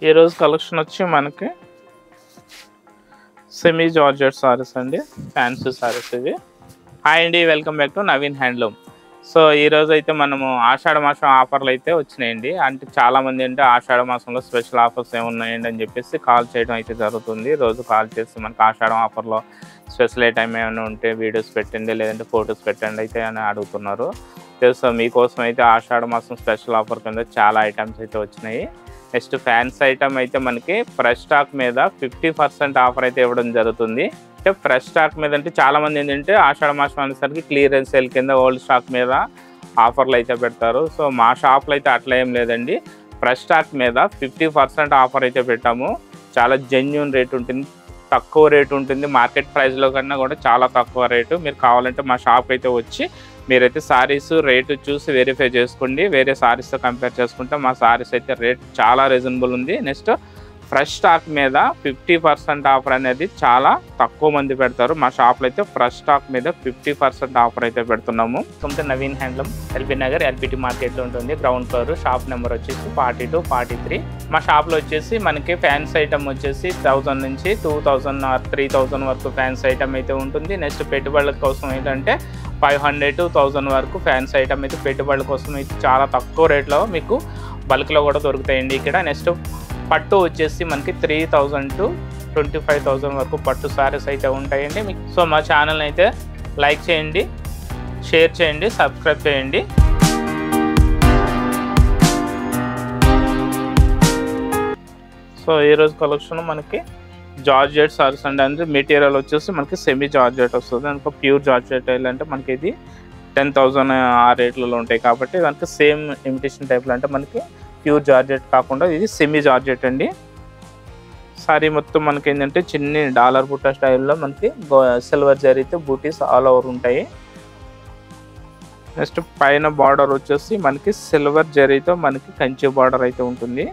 ఈ రోజు కలెక్షన్ వచ్చి మనకి సెమీ జార్జెట్ సారీస్ అండి, ఫ్యాన్సీ సారీస్ ఇవి. హాయ్ అండి, welcome back to Naveen handloom. So ఈరోజు అయితే మనము ఆషాఢ మాసం ఆఫర్లు అయితే వచ్చినాయండి. అంటే చాలామంది అంటే ఆషాఢ మాసంలో స్పెషల్ ఆఫర్స్ ఏమున్నాయండి అని చెప్పేసి కాల్ చేయడం అయితే జరుగుతుంది. రోజు కాల్ చేసి మనకి ఆషాఢం ఆఫర్లో స్పెషల్ ఐటమ్ ఏమైనా ఉంటే వీడియోస్ పెట్టండి, లేదంటే ఫొటోస్ పెట్టండి అయితే అని అడుగుతున్నారు. సో మీకోసం అయితే ఆషాఢ మాసం స్పెషల్ ఆఫర్ కింద చాలా ఐటమ్స్ అయితే వచ్చినాయి. నెక్స్ట్ ఫ్యాన్స్ ఐటమ్ అయితే మనకి ఫ్రెష్ స్టాక్ మీద 50% ఆఫర్ అయితే ఇవ్వడం జరుగుతుంది. అంటే ఫ్రెష్ స్టాక్ మీద అంటే చాలామంది ఏంటంటే ఆషాఢ మాసం అనేసరికి క్లియరెన్స్ సేల్ కింద ఓల్డ్ స్టాక్ మీద ఆఫర్లు అయితే పెడతారు. సో మా షాప్లో అయితే అట్లా ఏం లేదండి. ఫ్రెష్ స్టాక్ మీద 50% ఆఫర్ అయితే పెట్టాము. చాలా జెన్యూన్ రేట్ ఉంటుంది, తక్కువ రేటు ఉంటుంది. మార్కెట్ ప్రైస్లో కన్నా కూడా చాలా తక్కువ రేటు. మీరు కావాలంటే మా షాప్ అయితే వచ్చి మీరైతే సారీస్ రేటు చూసి వెరిఫై చేసుకోండి. వేరే సారీస్తో కంపేర్ చేసుకుంటే మా సారీస్ అయితే రేట్ చాలా రీజనబుల్ ఉంది. నెక్స్ట్ ఫ్రెష్ స్టాక్ మీద 50% ఆఫర్ అనేది చాలా తక్కువ మంది పెడతారు. మా షాప్లో అయితే ఫ్రెష్ స్టాక్ మీద 50% ఆఫర్ అయితే పెడుతున్నాము. సొంత Naveen handloom LB Nagar LBT మార్కెట్లో ఉంటుంది. గ్రౌండ్ ఫ్లోర్, షాప్ నెంబర్ వచ్చేసి 42, 43. మా షాప్లో వచ్చేసి మనకి ఫ్యాన్స్ ఐటమ్ వచ్చేసి 1000 నుంచి 2000 ఆర్ 3000 వరకు ఫ్యాన్స్ ఐటమ్ అయితే ఉంటుంది. నెక్స్ట్ పెట్టుబడుల కోసం ఏంటంటే 500 to 1000 వరకు ఫ్యాన్స్ ఐటమ్ అయితే పెట్టుబడుల కోసం అయితే చాలా తక్కువ రేట్లో మీకు బల్క్లో కూడా దొరుకుతాయండి ఇక్కడ. నెక్స్ట్ పట్టు వచ్చేసి మనకి 3000 to 25,000 వరకు పట్టు సారీస్ అయితే ఉంటాయండి మీకు. సో మా ఛానల్ని అయితే లైక్ చేయండి, షేర్ చేయండి, సబ్స్క్రైబ్ చేయండి. సో ఈరోజు కలెక్షన్ మనకి జార్జెట్ సారీస్ అండి. అంటే మెటీరియల్ వచ్చేసి మనకి సెమీ జార్జెట్ వస్తుంది. అందుకే ప్యూర్ జార్జెట్ అంటే మనకి ఇది 10,000 ఆ రేట్లలో ఉంటాయి కాబట్టి దానికి సేమ్ ఇమిటేషన్ టైప్లో అంటే మనకి ప్యూర్ జార్జెట్ కాకుండా ఇది సెమీ జార్జెట్ అండి. సారీ మొత్తం మనకి ఏంటంటే చిన్ని డాలర్ బుట్ట స్టైల్లో మనకి సిల్వర్ జరీతో బూటీస్ ఆల్ ఓవర్ ఉంటాయి. నెక్స్ట్ పైన బార్డర్ వచ్చేసి మనకి సిల్వర్ జరీతో మనకి కంచి బార్డర్ అయితే ఉంటుంది.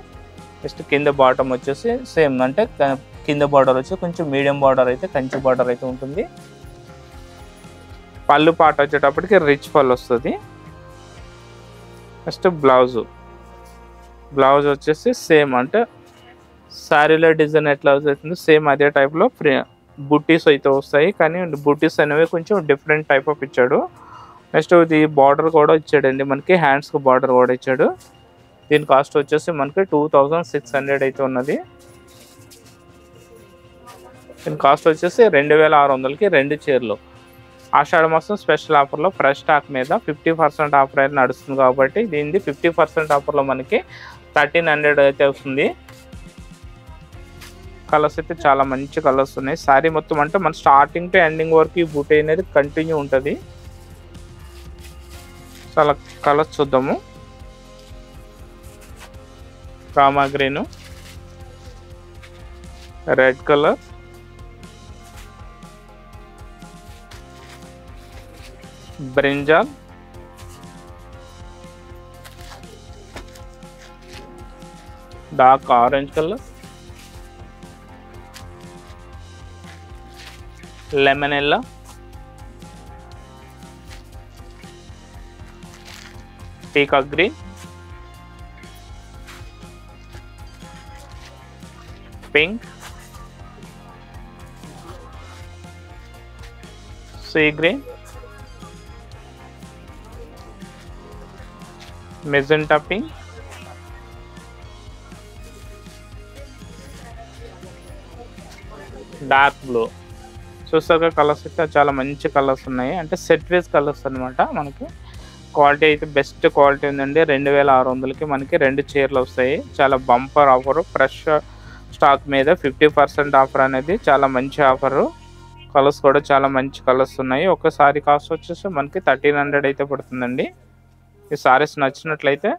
నెక్స్ట్ కింద బాటమ్ వచ్చేసి సేమ్ అంటే కింద బార్డర్ వచ్చి కొంచెం మీడియం బార్డర్ అయితే కంచి బార్డర్ అయితే ఉంటుంది. పళ్ళు పాట వచ్చేటప్పటికి రిచ్ పళ్ళు వస్తుంది. నెక్స్ట్ బ్లౌజ్ వచ్చేసి సేమ్ అంటే శారీలో డిజైన్ ఎట్లా అవుతుంది సేమ్ అదే టైప్లో బుట్టీస్ అయితే వస్తాయి, కానీ బుట్టీస్ అనేవి కొంచెం డిఫరెంట్ టైప్ ఆఫ్ ఇచ్చాడు. నెక్స్ట్ ఇది బార్డర్ కూడా ఇచ్చాడండి మనకి, హ్యాండ్స్కి బార్డర్ కూడా ఇచ్చాడు. దీని కాస్ట్ వచ్చేసి మనకి 2600 అయితే ఉన్నది. దీని కాస్ట్ వచ్చేసి 2600కి 2 చీరలు. ఆషాఢ మాసం స్పెషల్ ఆఫర్లో ఫ్రెష్ స్టాక్ మీద 50% ఆఫర్ అయితే నడుస్తుంది కాబట్టి దీనిది 50% ఆఫర్లో మనకి 1300 అయితే వస్తుంది. కలర్స్ అయితే చాలా మంచి కలర్స్ ఉన్నాయి. శారీ మొత్తం అంటే మన స్టార్టింగ్ టు ఎండింగ్ వరకు ఈ బూటీ అనేది కంటిన్యూ ఉంటుంది. చాలా కలర్స్ చూద్దాము. Rama green, red colour, brinjal, dark orange colour, lemon yellow, peacock green, pink, sea green, magenta pink, dark blue. చూసాక కలర్స్ అయితే చాలా మంచి కలర్స్ ఉన్నాయి. అంటే సెట్ వేస్ కలర్స్ అనమాట. మనకి క్వాలిటీ అయితే బెస్ట్ క్వాలిటీ ఉందండి. 2600కి మనకి 2 చీరలు వస్తాయి. చాలా బంపర్ ఆఫరు. ఫ్రెష్ స్టాక్ మీద 50% ఆఫర్ అనేది చాలా మంచి ఆఫరు. కలర్స్ కూడా చాలా మంచి కలర్స్ ఉన్నాయి. ఒకసారి కాస్ట్ వచ్చేసి మనకి 1300 అయితే పడుతుందండి. ఈ సారీస్ నచ్చినట్లయితే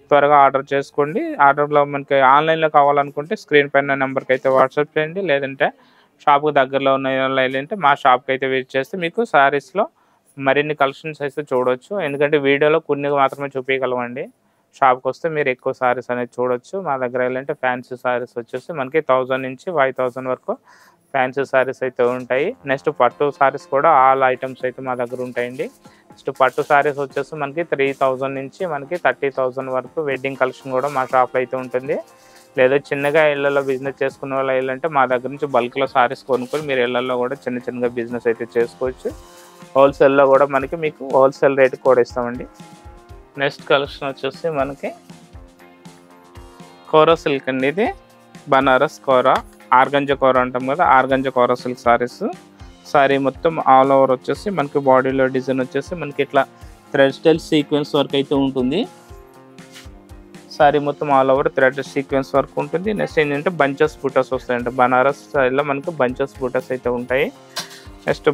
త్వరగా ఆర్డర్ చేసుకోండి. ఆర్డర్లో మనకి ఆన్లైన్లో కావాలనుకుంటే స్క్రీన్ పైన నెంబర్కి అయితే వాట్సాప్ చేయండి, లేదంటే షాప్కి దగ్గరలో ఉన్న అంటే మా షాప్కి అయితే విజిట్ చేస్తే మీకు సారీస్లో మరిన్ని కలెక్షన్స్ అయితే చూడవచ్చు. ఎందుకంటే వీడియోలో కొన్ని మాత్రమే చూపించగలమండి. షాప్కి వస్తే మీరు ఎక్కువ సారీస్ అనేది చూడొచ్చు. మా దగ్గర ఏంటంటే ఫ్యాన్సీ సారీస్ వచ్చేసి మనకి 1000 నుంచి 5000 వరకు ఫ్యాన్సీ సారీస్ అయితే ఉంటాయి. నెక్స్ట్ పట్టు సారీస్ కూడా ఆల్ ఐటమ్స్ అయితే మా దగ్గర ఉంటాయండి. నెక్స్ట్ పట్టు సారీస్ వచ్చేసి మనకి 3000 నుంచి మనకి 30,000 వరకు వెడ్డింగ్ కలెక్షన్ కూడా మా షాప్లో అయితే ఉంటుంది. లేదా చిన్నగా ఇళ్లలో బిజినెస్ చేసుకునే వాళ్ళు ఏంటంటే మా దగ్గర నుంచి బల్క్లో సారీస్ కొనుక్కొని మీరు ఇళ్లలో కూడా చిన్నగా బిజినెస్ అయితే చేసుకోవచ్చు. హోల్సేల్లో కూడా మీకు హోల్సేల్ రేట్ కూడా ఇస్తామండి. నెక్స్ట్ కలెక్షన్ వచ్చేసి మనకి కోరా సిల్క్ అండి. ఇది బనారస్ కోరా, ఆర్గంజా కోరా అంటాం కదా, ఆర్గంజా కోరా సిల్క్ సారీస్. సారీ మొత్తం ఆల్ ఓవర్ వచ్చేసి మనకి బాడీలో డిజైన్ వచ్చేసి మనకి ఇట్లా థ్రెడ్ స్టైల్ సీక్వెన్స్ వర్క్ అయితే ఉంటుంది. సారీ మొత్తం all over thread sequence work ఉంటుంది. నెక్స్ట్ ఏంటంటే బంచెస్ బూటాస్ వస్తాయండి. బనారస్ స్టైల్లో మనకు బంచెస్ బూటాస్ అయితే ఉంటాయి. నెక్స్ట్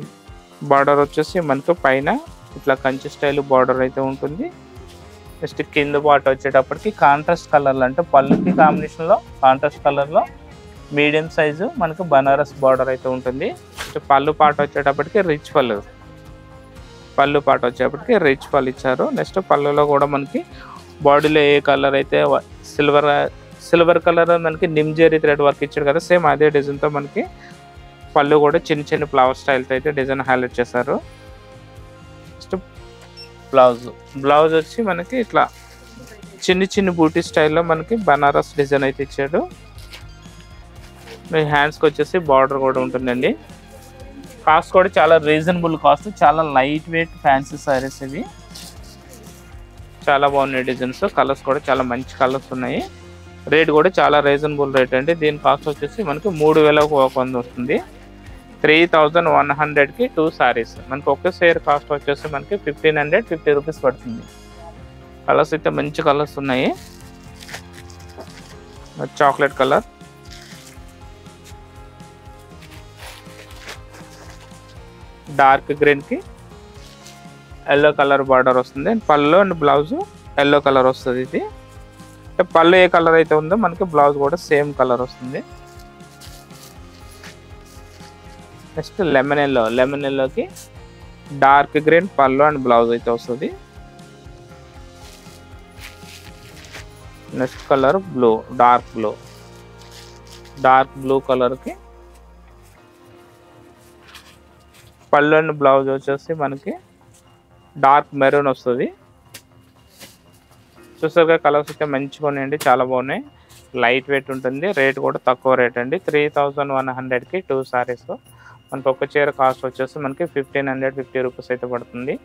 బార్డర్ వచ్చేసి మనకు పైన ఇట్లా కంచి స్టైల్ బార్డర్ అయితే ఉంటుంది. నెక్స్ట్ కింద పార్ట్ వచ్చేటప్పటికి కాంట్రాస్ట్ కలర్లో అంటే పళ్ళుకి కాంబినేషన్లో కాంట్రాస్ట్ కలర్లో మీడియం సైజు మనకు బనారస్ బార్డర్ అయితే ఉంటుంది. నెక్స్ట్ పళ్ళు పార్ట్ వచ్చేటప్పటికి రిచ్ పళ్ళు పార్ట్ వచ్చేటప్పటికి రిచ్ పళ్ళు ఇచ్చారు. నెక్స్ట్ పళ్ళులో కూడా మనకి బాడీలో ఏ కలర్ అయితే సిల్వర్ కలర్ మనకి నిమ్జేరీ థ్రెడ్ వర్క్ ఇచ్చాడు కదా, సేమ్ అదే డిజైన్తో మనకి పళ్ళు కూడా చిన్న ఫ్లవర్ స్టైల్తో అయితే డిజైన్ హైలైట్ చేశారు. నెక్స్ట్ బ్లౌజ్ వచ్చి మనకి ఇట్లా చిన్న బూటీ స్టైల్లో మనకి బనారస్ డిజైన్ అయితే ఇచ్చాడు. మీ హ్యాండ్స్కి వచ్చేసి బార్డర్ కూడా ఉంటుందండి. కాస్ట్ కూడా చాలా రీజనబుల్ కాస్ట్, చాలా లైట్ వెయిట్ ఫ్యాన్సీ సారీస్ ఇవి. చాలా బాగున్నాయి డిజైన్స్, కలర్స్ కూడా చాలా మంచి కలర్స్ ఉన్నాయి. రేట్ కూడా చాలా రీజనబుల్ రేట్ అండి. దీని కాస్ట్ వచ్చేసి మనకి 3100 వస్తుంది. 3100కి 2 సారీస్. మనకి ఒకే షేర్ కాస్ట్ వచ్చేసి మనకి 1550 రూపీస్ పడుతుంది. కలర్స్ అయితే మంచి కలర్స్ ఉన్నాయి. చాక్లెట్ కలర్, డార్క్ గ్రీన్కి ఎల్లో కలర్ బార్డర్ వస్తుంది. పళ్ళు అండ్ బ్లౌజ్ ఎల్లో కలర్ వస్తుంది. ఇది పళ్ళు ఏ కలర్ అయితే ఉందో మనకి బ్లౌజ్ కూడా సేమ్ కలర్ వస్తుంది. నెక్స్ట్ లెమన్ ఎల్లోకి డార్క్ గ్రీన్ పళ్ళు అండ్ బ్లౌజ్ అయితే వస్తుంది. నెక్స్ట్ కలర్ డార్క్ బ్లూ కలర్కి పళ్ళు అండ్ బ్లౌజ్ వచ్చేసి మనకి డార్క్ మెరూన్ వస్తుంది. చూసారుగా కలర్స్ అయితే మంచిగా ఉన్నాయండి, చాలా బాగున్నాయి. లైట్ వెయిట్ ఉంటుంది. రేట్ కూడా తక్కువ రేట్ అండి. 3100కి 2 సారీస్. మనకు ఒక చీర కాస్ట్ వచ్చేసి మనకి 1550 రూపీస్ అయితే పడుతుంది.